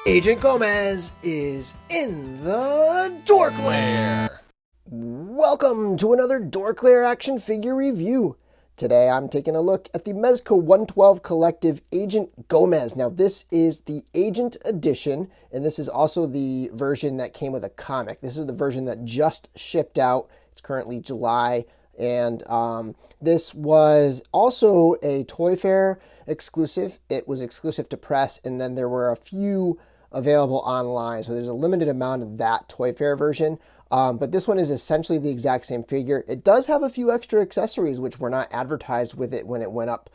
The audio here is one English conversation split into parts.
Agent Gomez is in the DorkLair. Welcome to another DorkLair action figure review. Today I'm taking a look at the Mezco 112 Collective Agent Gomez. Now this is the Agent Edition, and this is also the version that came with a comic. This is the version that just shipped out. It's currently July, and this was also a Toy Fair exclusive. It was exclusive to press, and then there were a few available online, so there's a limited amount of that Toy Fair version. But this one is essentially the exact same figure. It does have a few extra accessories which were not advertised with it when it went up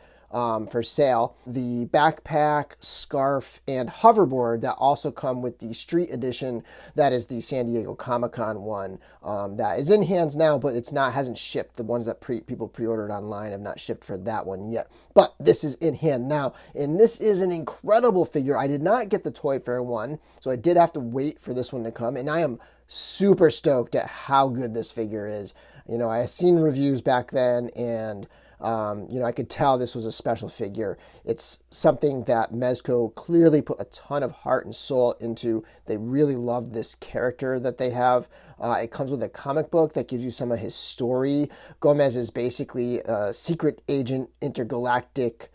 for sale. The backpack, scarf, and hoverboard that also come with the Street Edition. That is the San Diego Comic-Con one that is in hands now, but hasn't shipped. The ones that people pre-ordered online have not shipped for that one yet. But this is in hand now, and this is an incredible figure. I did not get the Toy Fair one, so I did have to wait for this one to come, and I am super stoked at how good this figure is. You know, I had seen reviews back then, and I could tell this was a special figure. It's something that Mezco clearly put a ton of heart and soul into. They really love this character that they have. It comes with a comic book that gives you some of his story. Gomez is basically a secret agent, intergalactic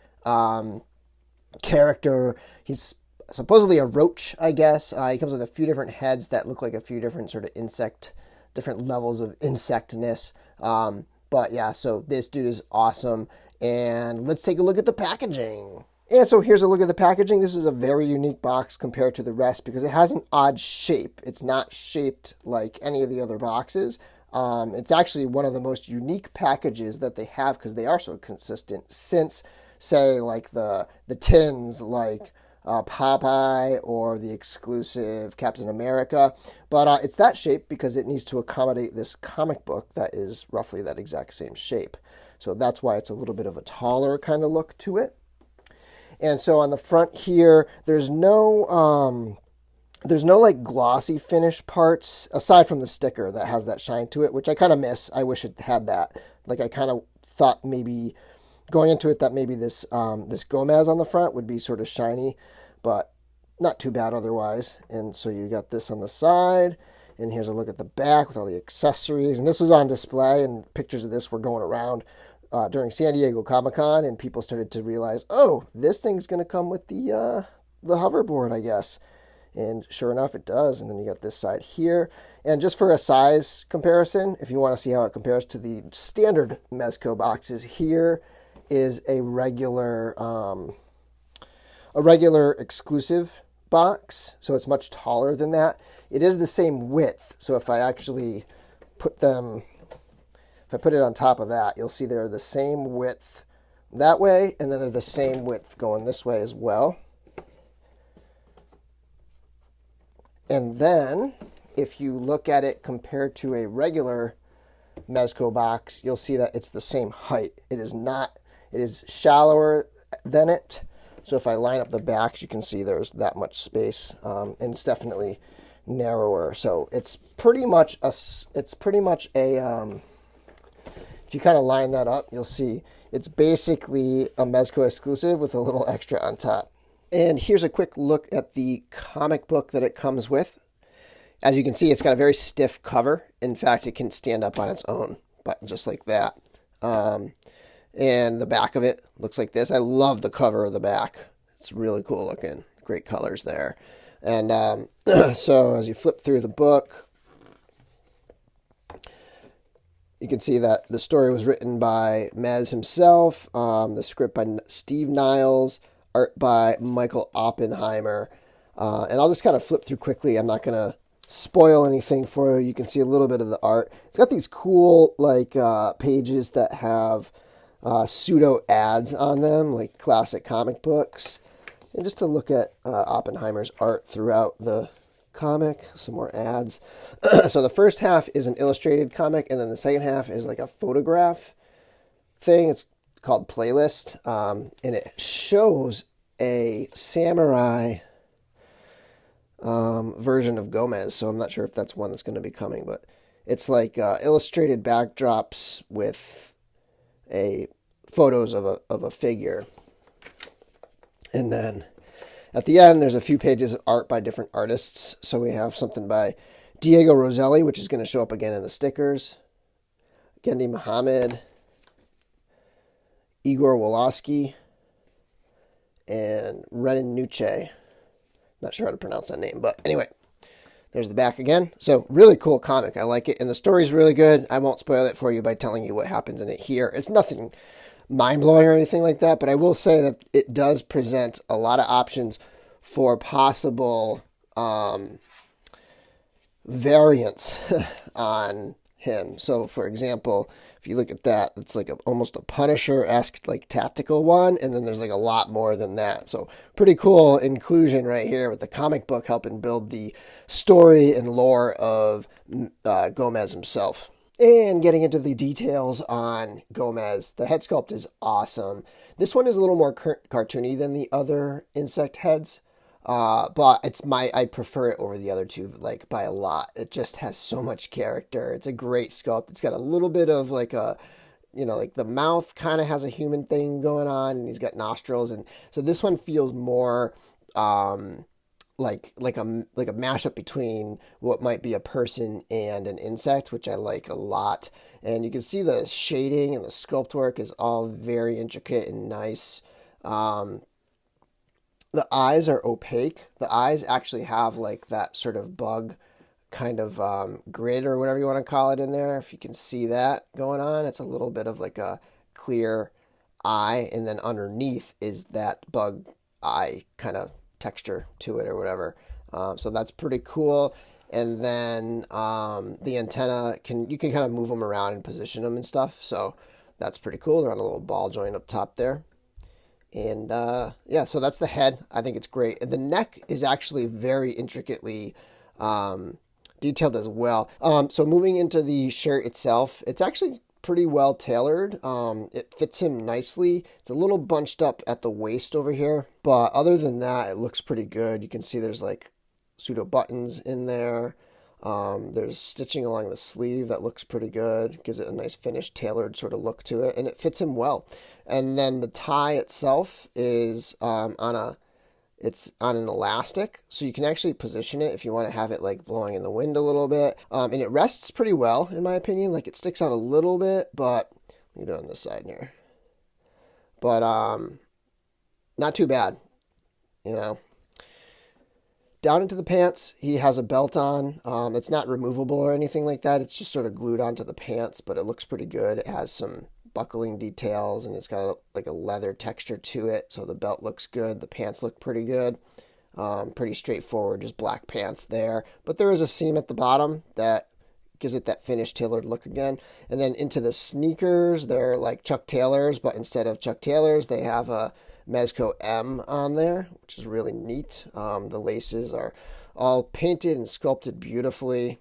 character. He's supposedly a roach, I guess. He comes with a few different heads that look like a few different sort of different levels of insectness. But yeah, so this dude is awesome. And let's take a look at the packaging. And so here's a look at the packaging. This is a very unique box compared to the rest because it has an odd shape. It's not shaped like any of the other boxes. It's actually one of the most unique packages that they have because they are so consistent since, say, like the tins like Popeye or the exclusive Captain America, but it's that shape because it needs to accommodate this comic book that is roughly that exact same shape. So that's why it's a little bit of a taller kind of look to it. And so on the front here, there's no like glossy finish parts aside from the sticker that has that shine to it, which I kind of miss. I wish it had that. Like I kind of thought maybe going into it that maybe this Gomez on the front would be sort of shiny, but not too bad otherwise. And so you got this on the side, and here's a look at the back with all the accessories. And this was on display, and pictures of this were going around during San Diego Comic-Con, and people started to realize, oh, this thing's going to come with the hoverboard, I guess. And sure enough, it does. And then you got this side here. And just for a size comparison, if you want to see how it compares to the standard Mezco boxes, here is a regular exclusive box, so it's much taller than that. It is the same width, so if I actually put it on top of that, you'll see they're the same width that way, and then they're the same width going this way as well. And then, if you look at it compared to a regular Mezco box, you'll see that it's the same height. It is shallower than it. So if I line up the backs, you can see there's that much space, and it's definitely narrower. So it's pretty much a, if you kind of line that up, you'll see it's basically a Mezco exclusive with a little extra on top. And here's a quick look at the comic book that it comes with. As you can see, it's got a very stiff cover. In fact, it can stand up on its own, but just like that. And the back of it looks like this. I love the cover of the back. It's really cool looking. Great colors there. And so as you flip through the book, you can see that the story was written by Mez himself, the script by Steve Niles, art by Michael Oppenheimer. And I'll just kind of flip through quickly. I'm not going to spoil anything for you. You can see a little bit of the art. It's got these cool pages that have pseudo ads on them, like classic comic books. And just to look at Oppenheimer's art throughout the comic, some more ads. So the first half is an illustrated comic, and then the second half is like a photograph thing. It's called Playlist, and it shows a samurai version of Gomez. So I'm not sure if that's one that's going to be coming, but it's like illustrated backdrops with photos of a figure. And then At the end, there's a few pages of art by different artists. So we have something by Diego Rosselli, which is going to show up again in the stickers. Gendy Mohammed, Igor Woloski, and Renan Nuche. Not sure how to pronounce that name, but anyway, there's the back again. So really cool comic. I like it. And the story's really good. I won't spoil it for you by telling you what happens in it here. It's nothing mind-blowing or anything like that, but I will say that it does present a lot of options for possible variants on him. So for example, if you look at that, it's like almost a Punisher-esque like tactical one, and then there's like a lot more than that. So pretty cool inclusion right here with the comic book helping build the story and lore of Gomez himself. And getting into the details on Gomez, the head sculpt is awesome. This one is a little more cartoony than the other insect heads. But I prefer it over the other two, like, by a lot. It just has so much character. It's a great sculpt. It's got a little bit of, like, like the mouth kind of has a human thing going on, and he's got nostrils. And so this one feels more, like a mashup between what might be a person and an insect, which I like a lot. And you can see the shading and the sculpt work is all very intricate and nice. The eyes are opaque. The eyes actually have like that sort of bug kind of grid or whatever you want to call it in there. If you can see that going on, it's a little bit of like a clear eye, and then underneath is that bug eye kind of texture to it or whatever. So that's pretty cool. And then the antenna, you can kind of move them around and position them and stuff. So that's pretty cool. They're on a little ball joint up top there. And yeah, so that's the head. I think it's great. And the neck is actually very intricately detailed as well. So moving into the shirt itself, it's actually pretty well tailored. It fits him nicely. It's a little bunched up at the waist over here, but other than that, it looks pretty good. You can see there's like pseudo buttons in there. There's stitching along the sleeve that looks pretty good. Gives it a nice finished, tailored sort of look to it, and it fits him well. And then the tie itself is it's on an elastic, so you can actually position it if you want to have it like blowing in the wind a little bit. And it rests pretty well, in my opinion. Like, it sticks out a little bit, but let me do it on this side here. But not too bad, you know. Down into the pants, he has a belt on. It's not removable or anything like that. It's just sort of glued onto the pants, but it looks pretty good. It has some buckling details, and it's got like a leather texture to it, so the belt looks good. The pants look pretty good. Pretty straightforward, just black pants there. But there is a seam at the bottom that gives it that finished, tailored look again. And then into the sneakers, they're like Chuck Taylors, but instead of Chuck Taylors, they have a Mezco M on there, which is really neat. The laces are all painted and sculpted beautifully.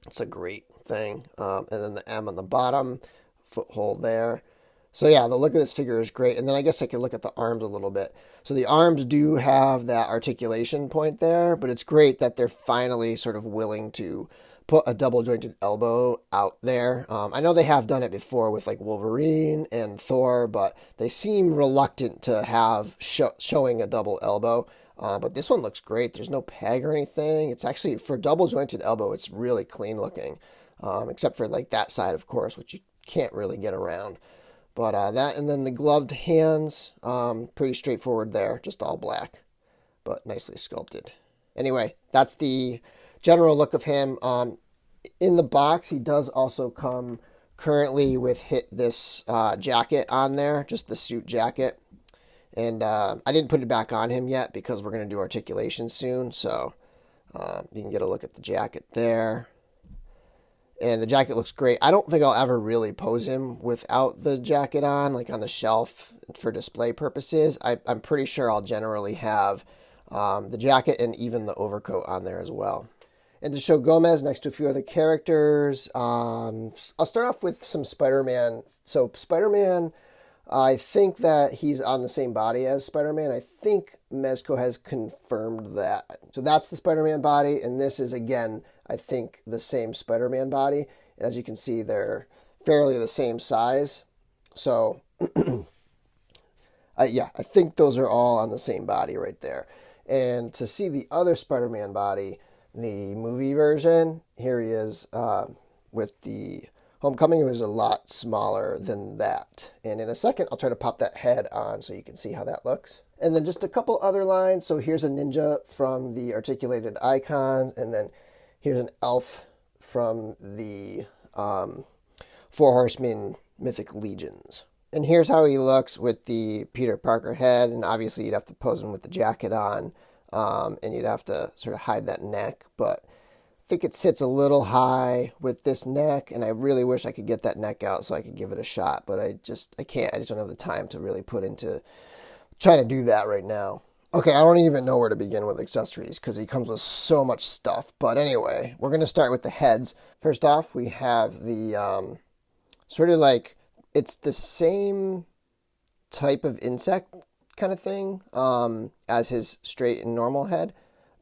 It's a great thing. And then the M on the bottom, foothold there. So yeah, the look of this figure is great. And then I guess I could look at the arms a little bit. So the arms do have that articulation point there, but it's great that they're finally sort of willing to put a double jointed elbow out there. I know they have done it before with like Wolverine and Thor, but they seem reluctant to have showing a double elbow. But this one looks great. There's no peg or anything. It's actually, for double jointed elbow, it's really clean looking, except for like that side, of course, which you can't really get around. But that, and then the gloved hands, pretty straightforward there, just all black, but nicely sculpted. Anyway, that's the general look of him. In the box, he does also come currently with this jacket on there, just the suit jacket. And I didn't put it back on him yet because we're going to do articulation soon. So you can get a look at the jacket there. And the jacket looks great. I don't think I'll ever really pose him without the jacket on, like on the shelf for display purposes. I'm pretty sure I'll generally have the jacket and even the overcoat on there as well. And to show Gomez next to a few other characters, I'll start off with some Spider-Man. So Spider-Man, I think that he's on the same body as Spider-Man. I think Mezco has confirmed that. So that's the Spider-Man body, and this is, again, I think the same Spider-Man body. And as you can see, they're fairly the same size. So, yeah, I think those are all on the same body right there. And to see the other Spider-Man body, the movie version, here he is with the Homecoming. It was a lot smaller than that. And in a second, I'll try to pop that head on so you can see how that looks. And then just a couple other lines. So here's a ninja from the Articulated Icons, and then here's an elf from the Four Horsemen Mythic Legions. And here's how he looks with the Peter Parker head, and obviously you'd have to pose him with the jacket on, and you'd have to sort of hide that neck, but I think it sits a little high with this neck, and I really wish I could get that neck out so I could give it a shot, but I can't. I just don't have the time to really put into trying to do that right now. Okay, I don't even know where to begin with accessories because he comes with so much stuff. But anyway, we're going to start with the heads. First off, we have the sort of like, it's the same type of insect kind of thing as his straight and normal head,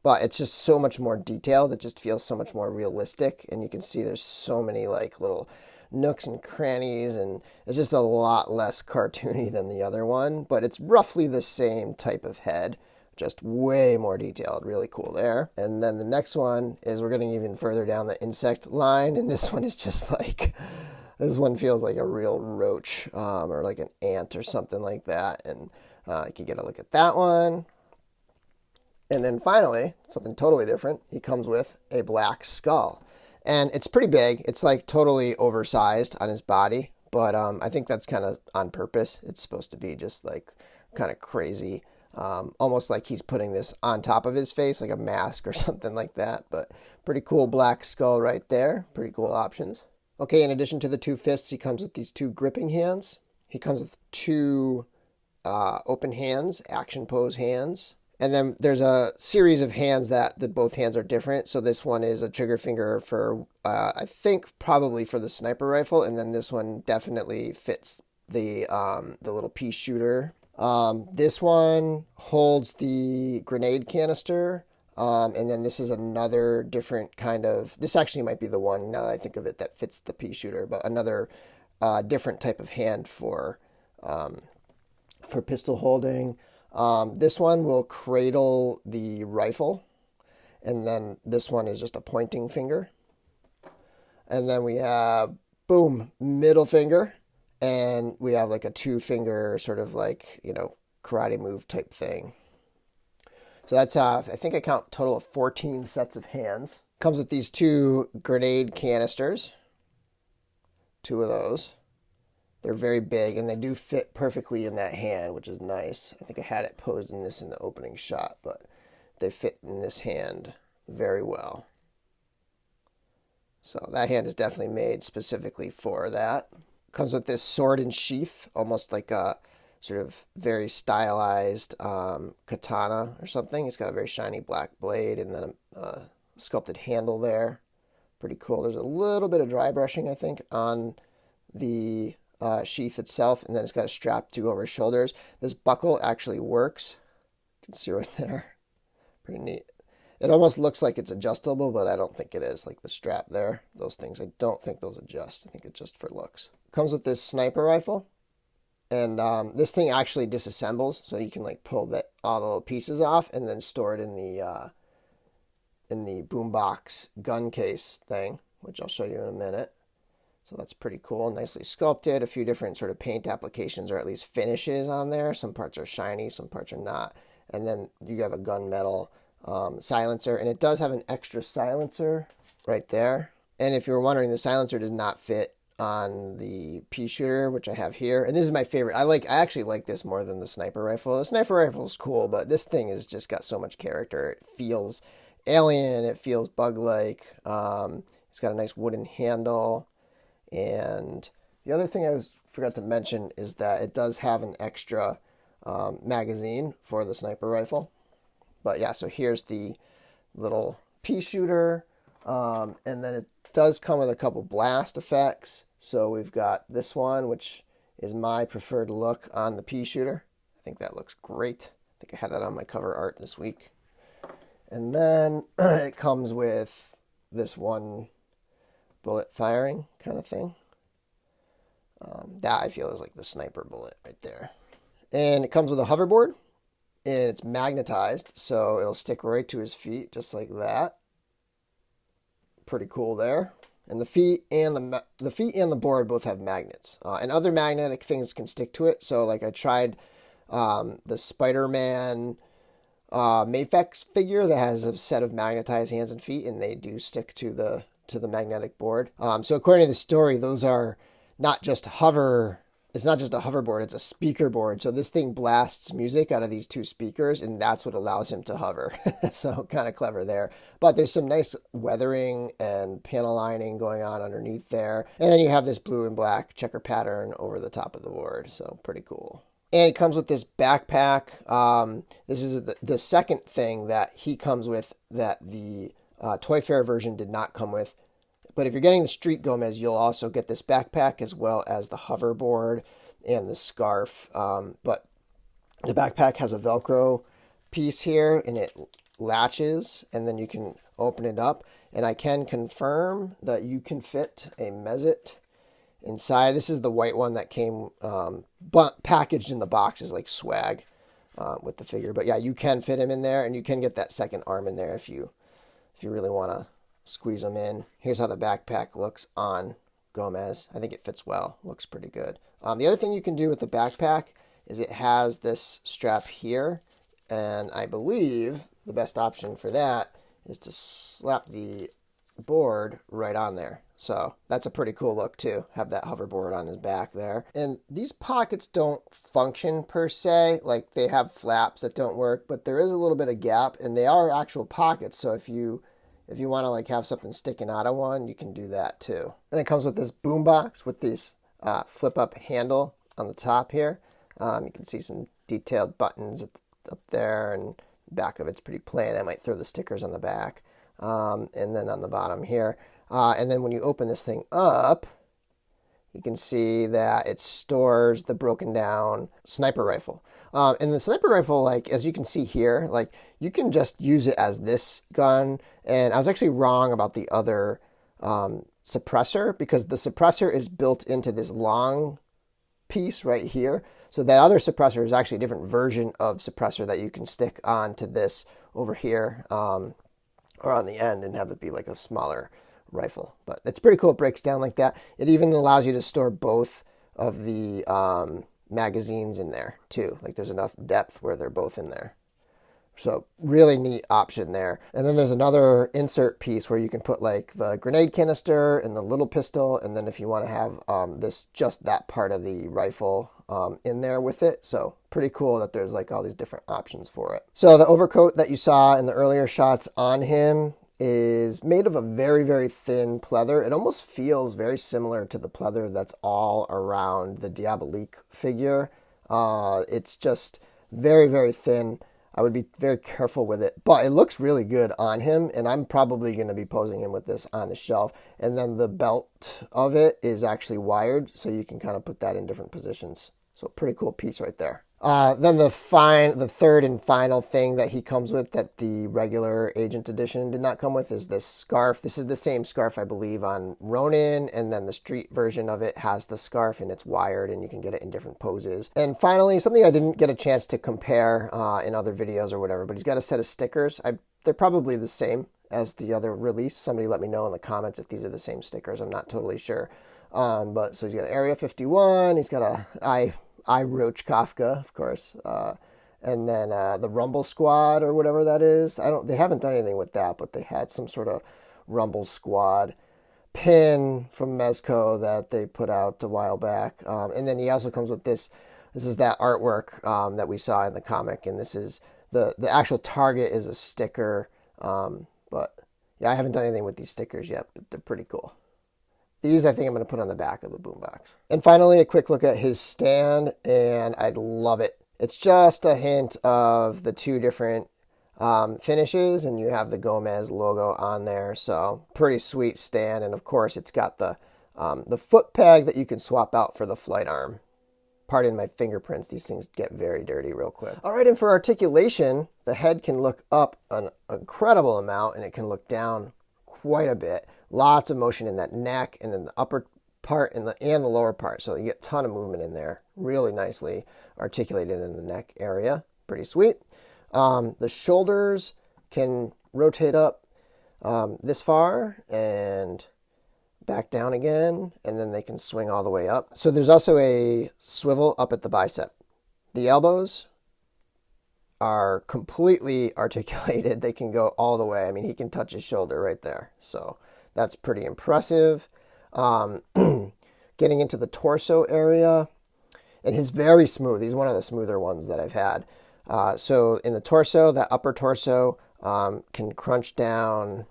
but it's just so much more detailed. It just feels so much more realistic, and you can see there's so many like little nooks and crannies, and it's just a lot less cartoony than the other one, but it's roughly the same type of head, just way more detailed. Really cool there. And then the next one is, we're getting even further down the insect line, and this one is just like, this one feels like a real roach or like an ant or something like that, and you can get a look at that one. And then finally, something totally different, he comes with a black skull. And it's pretty big. It's like totally oversized on his body, but I think that's kind of on purpose. It's supposed to be just like kind of crazy, almost like he's putting this on top of his face, like a mask or something like that. But pretty cool black skull right there. Pretty cool options. Okay, in addition to the two fists, he comes with these two gripping hands. He comes with two open hands, action pose hands. And then there's a series of hands that both hands are different. So this one is a trigger finger for, I think, probably for the sniper rifle. And then this one definitely fits the little pea shooter. This one holds the grenade canister. And then this is another different kind of, this actually might be the one, now that I think of it, that fits the pea shooter. But another different type of hand for pistol holding. This one will cradle the rifle, and then this one is just a pointing finger. And then we have, boom, middle finger, and we have like a 2-finger sort of like, you know, karate move type thing. So that's, I think I count a total of 14 sets of hands. Comes with these 2 grenade canisters, 2 of those. They're very big, and they do fit perfectly in that hand, which is nice. I think I had it posed in this in the opening shot, but they fit in this hand very well. So that hand is definitely made specifically for that. Comes with this sword and sheath, almost like a sort of very stylized katana or something. It's got a very shiny black blade and then a sculpted handle there. Pretty cool. There's a little bit of dry brushing, I think, on the sheath itself, and then it's got a strap to go over his shoulders. This buckle actually works. You can see right there. Pretty neat. It almost looks like it's adjustable, but I don't think it is. Like the strap there, those things, I don't think those adjust. I think it's just for looks. Comes with this sniper rifle, and this thing actually disassembles, so you can like pull all the little pieces off and then store it in the Boombox gun case thing, which I'll show you in a minute. So that's pretty cool, nicely sculpted, a few different sort of paint applications or at least finishes on there. Some parts are shiny, some parts are not. And then you have a gunmetal silencer, and it does have an extra silencer right there. And if you're wondering, the silencer does not fit on the pea shooter, which I have here. And this is my favorite. I actually like this more than the sniper rifle. The sniper rifle is cool, but this thing has just got so much character. It feels alien, it feels bug-like. It's got a nice wooden handle. And the other thing I forgot to mention is that it does have an extra magazine for the sniper rifle. But yeah, so here's the little pea shooter. And then it does come with a couple blast effects. So we've got this one, which is my preferred look on the pea shooter. I think that looks great. I think I had that on my cover art this week. And then it comes with this one bullet firing kind of thing. That I feel is like the sniper bullet right there. And it comes with a hoverboard. and it's magnetized, so it'll stick right to his feet just like that. Pretty cool there. And the feet and the board both have magnets, and other magnetic things can stick to it. So like I tried the SpiderMan Mafex figure that has a set of magnetized hands and feet, and they do stick to the magnetic board. So according to the story, those are not just it's not just a hoverboard, it's a speaker board. So this thing blasts music out of these two speakers, and that's what allows him to hover. So kind of clever there. But there's some nice weathering and panel lining going on underneath there. And then you have this blue and black checker pattern over the top of the board. So pretty cool. And it comes with this backpack. This is the second thing that he comes with that the Toy Fair version did not come with. But if you're getting the Street Gomez, you'll also get this backpack as well as the hoverboard and the scarf. But the backpack has a Velcro piece here, and it latches, and then you can open it up. And I can confirm that you can fit a Mezco inside. This is the white one that came packaged in the box as like swag with the figure. But yeah, you can fit him in there, and you can get that second arm in there if you really want to squeeze them in. Here's how the backpack looks on Gomez. I think it fits well. Looks pretty good. The other thing you can do with the backpack is it has this strap here, and I believe the best option for that is to slap the board right on there. So that's a pretty cool look too. Have that hoverboard on his back there. And these pockets don't function per se. Like they have flaps that don't work, but there is a little bit of gap, and they are actual pockets. So if you want to like have something sticking out of one, you can do that too. And it comes with this Boombox with these flip up handle on the top here. You can see some detailed buttons up there, and back of it's pretty plain. I might throw the stickers on the back. And then on the bottom here. And then when you open this thing up, you can see that it stores the broken down sniper rifle. And the sniper rifle, like, as you can see here, like, you can just use it as this gun. And I was actually wrong about the other suppressor, because the suppressor is built into this long piece right here. So that other suppressor is actually a different version of suppressor that you can stick onto this over here, or on the end, and have it be like a smaller rifle. But it's pretty cool. It breaks down like that. It even allows you to store both of the magazines in there too. Like there's enough depth where they're both in there. So really neat option there. And then there's another insert piece where you can put like the grenade canister and the little pistol. And then if you want to have just that part of the rifle in there with it. So pretty cool that there's like all these different options for it. So the overcoat that you saw in the earlier shots on him is made of a very, very thin pleather. It almost feels very similar to the pleather that's all around the Diabolique figure. It's just very, very thin. I would be very careful with it, but it looks really good on him, and I'm probably going to be posing him with this on the shelf. And then the belt of it is actually wired, so you can kind of put that in different positions. So pretty cool piece right there. Then the third and final thing that he comes with that the regular Agent Edition did not come with is this scarf. This is the same scarf, I believe, on Ronin, and then the street version of it has the scarf, and it's wired, and you can get it in different poses. And finally, something I didn't get a chance to compare in other videos or whatever, but he's got a set of stickers. They're probably the same as the other release. Somebody let me know in the comments if these are the same stickers. I'm not totally sure. But so he's got an Area 51. He's got a I Roach Kafka, of course, and then the Rumble Squad or whatever that is. They haven't done anything with that, but they had some sort of Rumble Squad pin from Mezco that they put out a while back. And then he also comes with this. This is that artwork that we saw in the comic, and this is the actual target is a sticker. But yeah, I haven't done anything with these stickers yet, but they're pretty cool. These I think I'm going to put on the back of the Boombox. And finally, a quick look at his stand, and I love it. It's just a hint of the two different finishes, and you have the Gomez logo on there. So pretty sweet stand, and of course it's got the foot peg that you can swap out for the flight arm. Pardon my fingerprints. These things get very dirty real quick. All right, and for articulation, the head can look up an incredible amount, and it can look down quite a bit. Lots of motion in that neck and in the upper part and the lower part. So you get a ton of movement in there. Really nicely articulated in the neck area. pretty sweet. The shoulders can rotate up this far and back down again, and then they can swing all the way up. So there's also a swivel up at the bicep. The elbows are completely articulated. They can go all the way. I mean, he can touch his shoulder right there. So that's pretty impressive. Getting into the torso area, and he's very smooth. He's one of the smoother ones that I've had. So in the torso, that upper torso can crunch down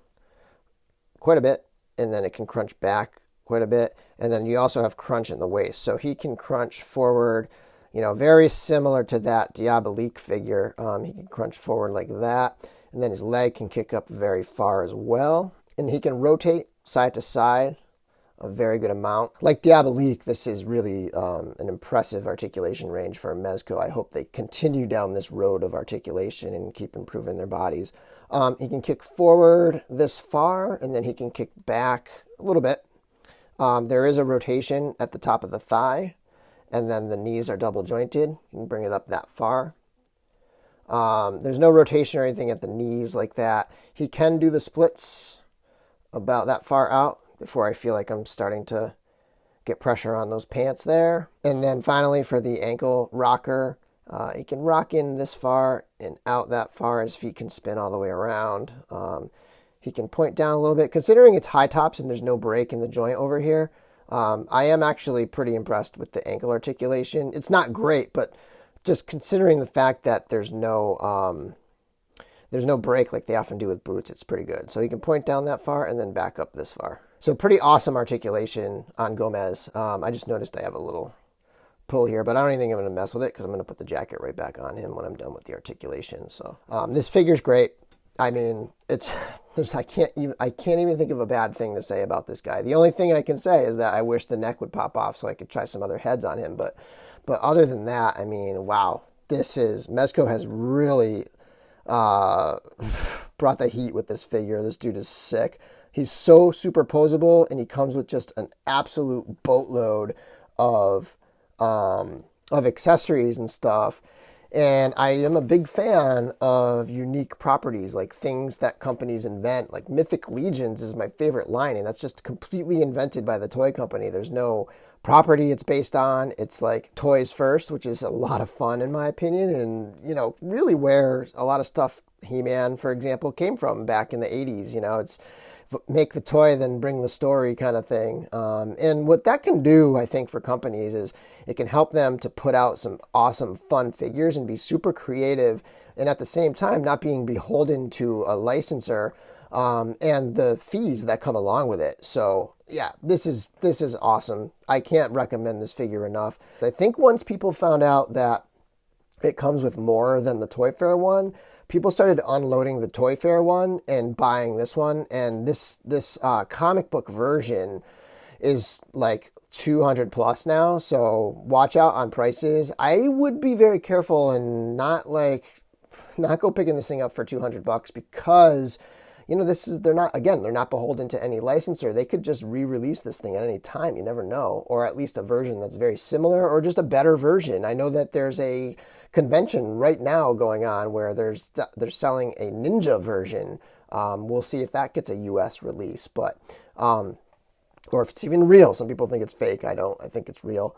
quite a bit, and then it can crunch back quite a bit. And then you also have crunch in the waist. So he can crunch forward, very similar to that Diabolique figure. He can crunch forward like that. And then his leg can kick up very far as well. And he can rotate side to side a very good amount. Like Diabolique, this is really an impressive articulation range for a Mezco. I hope they continue down this road of articulation and keep improving their bodies. He can kick forward this far, and then he can kick back a little bit. There is a rotation at the top of the thigh, and then the knees are double jointed. You can bring it up that far. There's no rotation or anything at the knees like that. He can do the splits about that far out before I feel like I'm starting to get pressure on those pants there. And then finally, for the ankle rocker, he can rock in this far and out that far. His feet can spin all the way around. He can point down a little bit. Considering it's high tops and there's no break in the joint over here, I am actually pretty impressed with the ankle articulation. It's not great, but just considering the fact that there's no break like they often do with boots, it's pretty good. So he can point down that far and then back up this far. So pretty awesome articulation on Gomez. I just noticed I have a little pull here, but I don't even think I'm going to mess with it because I'm going to put the jacket right back on him when I'm done with the articulation. So this figure's great. I mean, I can't even think of a bad thing to say about this guy. The only thing I can say is that I wish the neck would pop off so I could try some other heads on him. But other than that, I mean, wow, Mezco has really brought the heat with this figure. This dude is sick. He's so superposable, and he comes with just an absolute boatload of accessories and stuff. And I am a big fan of unique properties, like things that companies invent. Like Mythic Legions is my favorite line, and that's just completely invented by the toy company. There's no property it's based on. It's like toys first, which is a lot of fun in my opinion, and really where a lot of stuff, He-Man, for example, came from back in the 80s. It's make the toy, then bring the story kind of thing. And what that can do, I think, for companies is it can help them to put out some awesome, fun figures and be super creative, and at the same time not being beholden to a licensor and the fees that come along with it. So yeah, this is awesome. I can't recommend this figure enough. I think once people found out that it comes with more than the Toy Fair one, people started unloading the Toy Fair one and buying this one. And this comic book version is like 200 plus now. So watch out on prices. I would be very careful and not go picking this thing up for $200 because they're not beholden to any licensor. They could just re-release this thing at any time. You never know. Or at least a version that's very similar or just a better version. I know that there's a convention right now going on where they're selling a Ninja version. We'll see if that gets a US release, but or if it's even real. Some people think it's fake. I don't. I think it's real.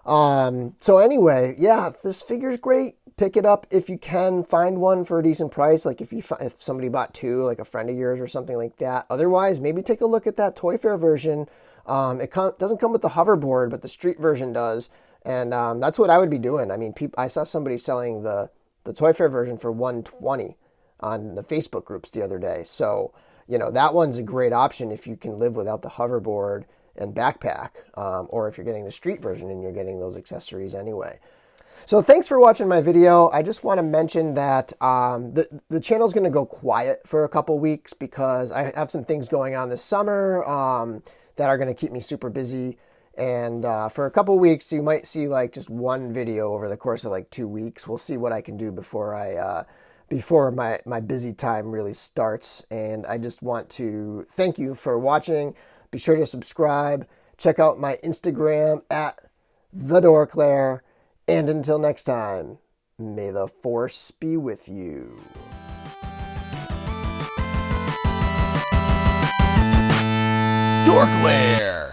So anyway, yeah, this figure's great. Pick it up if you can. Find one for a decent price. Like if somebody bought two, like a friend of yours or something like that. Otherwise, maybe take a look at that Toy Fair version. It doesn't come with the hoverboard, but the street version does. And that's what I would be doing. I mean, I saw somebody selling the Toy Fair version for $120 on the Facebook groups the other day. So, that one's a great option if you can live without the hoverboard and backpack, or if you're getting the street version and you're getting those accessories anyway. So thanks for watching my video. I just want to mention that the channel's going to go quiet for a couple weeks because I have some things going on this summer that are going to keep me super busy. And for a couple weeks, you might see like just one video over the course of like 2 weeks. We'll see what I can do before my busy time really starts. And I just want to thank you for watching. Be sure to subscribe. Check out my Instagram at DorkLair. And until next time, May the force be with you. DorkLair!